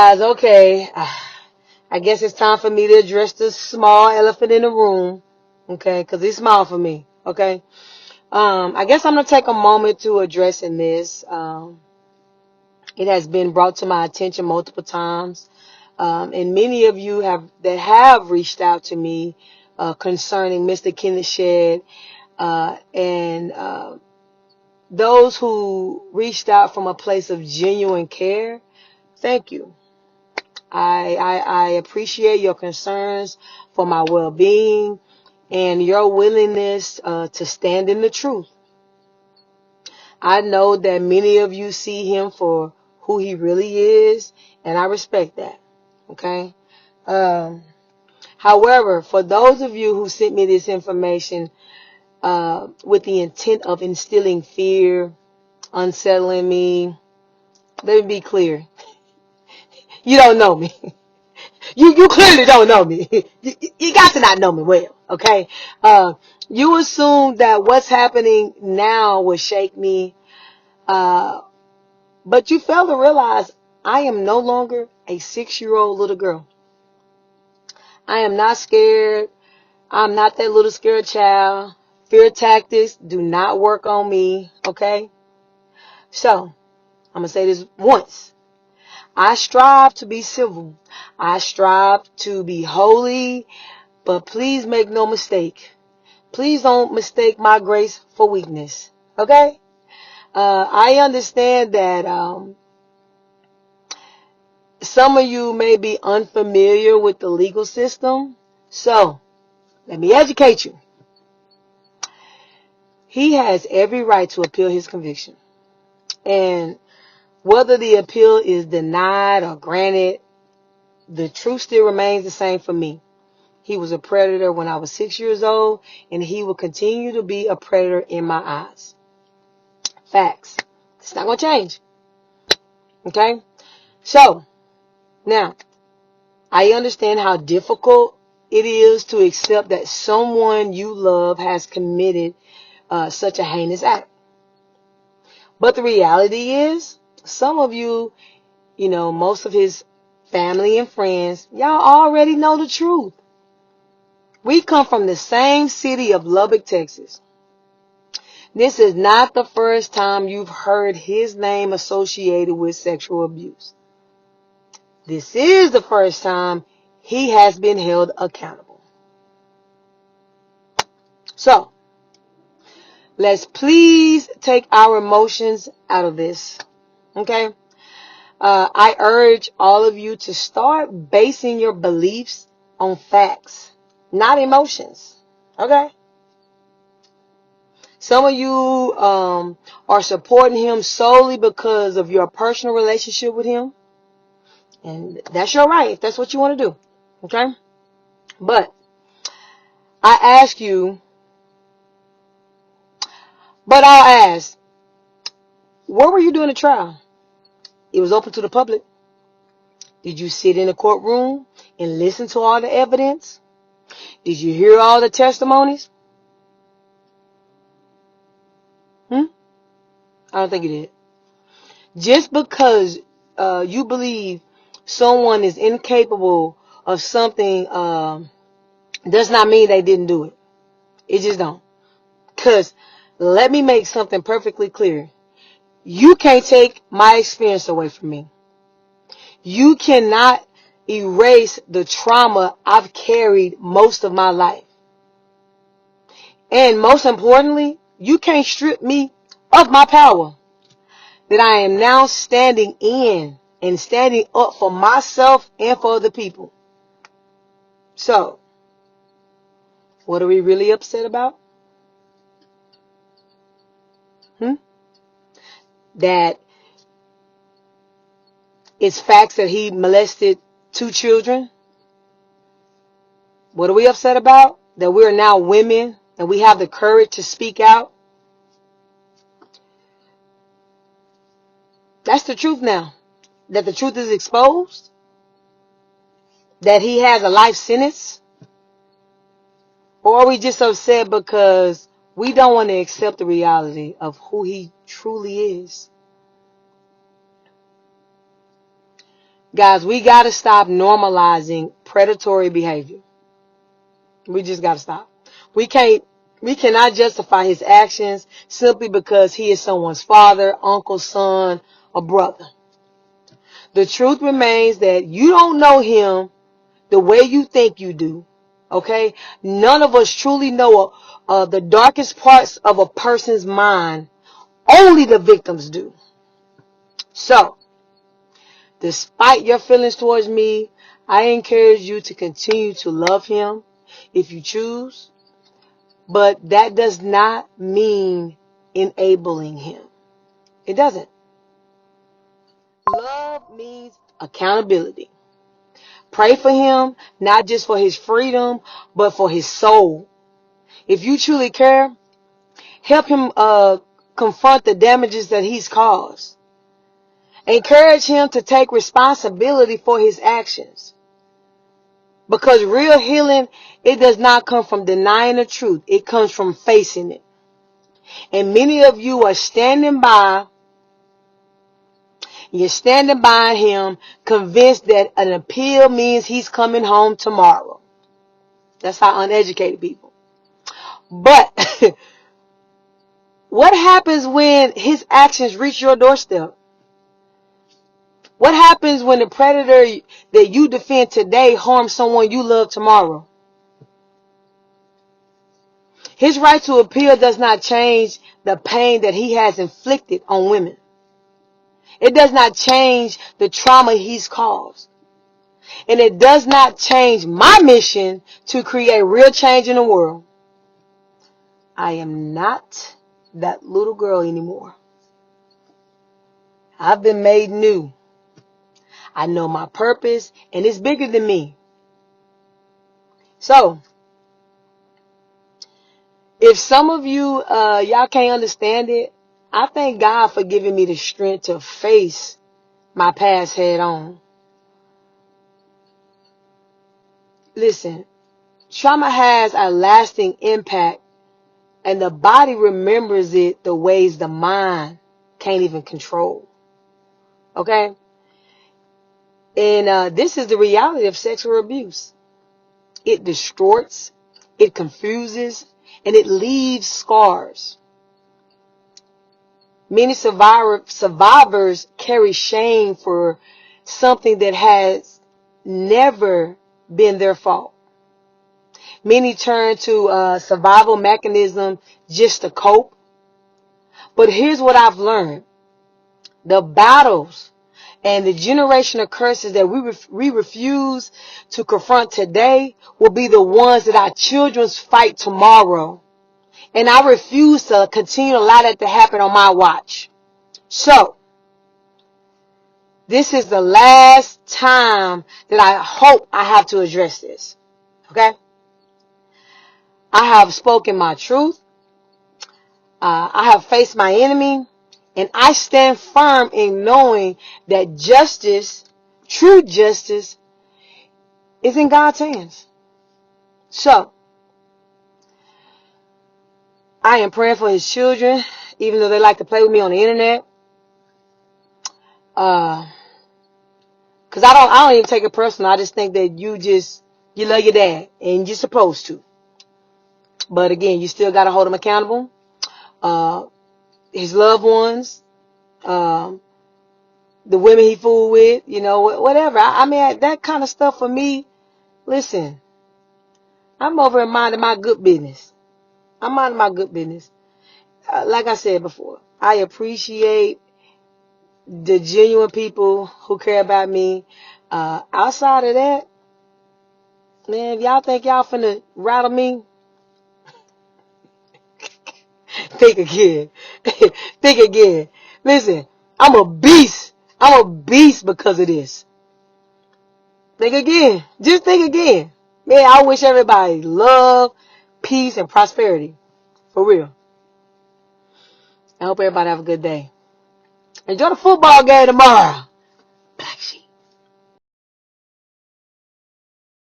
guys, okay. I guess it's time for me to address the small elephant in the room, okay? Because it's small for me, okay? I guess I'm going to take a moment to addressing this. It has been brought to my attention multiple times. And many of you have reached out to me concerning Mr. Kenneth Shedd, and those who reached out from a place of genuine care. Thank you. I appreciate your concerns for my well-being and your willingness to stand in the truth. I know that many of you see him for who he really is, and I respect that. Okay. However, for those of you who sent me this information with the intent of instilling fear, unsettling me, let me be clear. You don't know me. You clearly don't know me. You got to not know me well, okay? You assume that what's happening now will shake me, but you fail to realize I am no longer a 6-year-old little girl. I am not scared. I'm not that little scared child. Fear tactics do not work on me, okay? So, I'm going to say this once. I strive to be civil. I strive to be holy, but please make no mistake. Please don't mistake my grace for weakness, okay? I understand that some of you may be unfamiliar with the legal system, so let me educate you. He has every right to appeal his conviction. And whether the appeal is denied or granted, the truth still remains the same for me. He was a predator when I was 6 years old, and he will continue to be a predator in my eyes. Facts. It's not going to change. Okay? So, now, I understand how difficult it is to accept that someone you love has committed such a heinous act. But the reality is, some of you, most of his family and friends, y'all already know the truth. We come from the same city of Lubbock, Texas. This is not the first time you've heard his name associated with sexual abuse. This is the first time he has been held accountable. So, let's please take our emotions out of this. Okay? I urge all of you to start basing your beliefs on facts, not emotions. Okay? Some of you are supporting him solely because of your personal relationship with him. And that's your right if that's what you want to do. Okay? But I'll ask, what were you doing at trial? It was open to the public. Did you sit in the courtroom and listen to all the evidence? Did you hear all the testimonies? I don't think you did. Just because you believe someone is incapable of something does not mean they didn't do it. It just don't. Because let me make something perfectly clear. You can't take my experience away from me. You cannot erase the trauma I've carried most of my life. And most importantly, you can't strip me of my power that I am now standing in and standing up for myself and for other people. So, what are we really upset about? That it's facts that he molested 2 children? What are we upset about? That we are now women and we have the courage to speak out? That's the truth now. That the truth is exposed? That he has a life sentence? Or are we just upset because we don't want to accept the reality of who he truly is? Guys, we got to stop normalizing predatory behavior. We just got to stop. We cannot justify his actions simply because he is someone's father, uncle, son, or brother. The truth remains that you don't know him the way you think you do. Okay? None of us truly know the darkest parts of a person's mind. Only the victims do. So, despite your feelings towards me, I encourage you to continue to love him if you choose. But that does not mean enabling him. It doesn't. Love means accountability. Pray for him, not just for his freedom, but for his soul. If you truly care, help him confront the damages that he's caused. Encourage him to take responsibility for his actions. Because real healing, it does not come from denying the truth. It comes from facing it. And many of you are standing by. You're standing by him, convinced that an appeal means he's coming home tomorrow. That's how uneducated people. But what happens when his actions reach your doorstep? What happens when the predator that you defend today harms someone you love tomorrow? His right to appeal does not change the pain that he has inflicted on women. It does not change the trauma he's caused. And it does not change my mission to create real change in the world. I am not that little girl anymore. I've been made new. I know my purpose, and it's bigger than me. So, if some of you, y'all can't understand it, I thank God for giving me the strength to face my past head on. Listen, trauma has a lasting impact, and the body remembers it the ways the mind can't even control. Okay? And this is the reality of sexual abuse. It distorts, it confuses, and it leaves scars. Many survivors carry shame for something that has never been their fault. Many turn to survival mechanism just to cope. But here's what I've learned. The battles and the generational curses that we refuse to confront today will be the ones that our children fight tomorrow. And I refuse to continue to allow that to happen on my watch. So, this is the last time that I hope I have to address this. Okay? I have spoken my truth. I have faced my enemy. And I stand firm in knowing that justice, true justice, is in God's hands. So, I am praying for his children, even though they like to play with me on the internet. Because I don't even take it personal. I just think that you love your dad, and you're supposed to. But again, you still got to hold him accountable. His loved ones, the women he fooled with, whatever. I mean, that kind of stuff for me, listen, I'm over here minding my good business. I'm minding my good business. Like I said before, I appreciate the genuine people who care about me. Outside of that, man, if y'all think y'all finna rattle me, think again. Think again. Listen, I'm a beast. I'm a beast because of this. Think again. Just think again. Man, I wish everybody love, peace, and prosperity. For real. I hope everybody have a good day. Enjoy the football game tomorrow.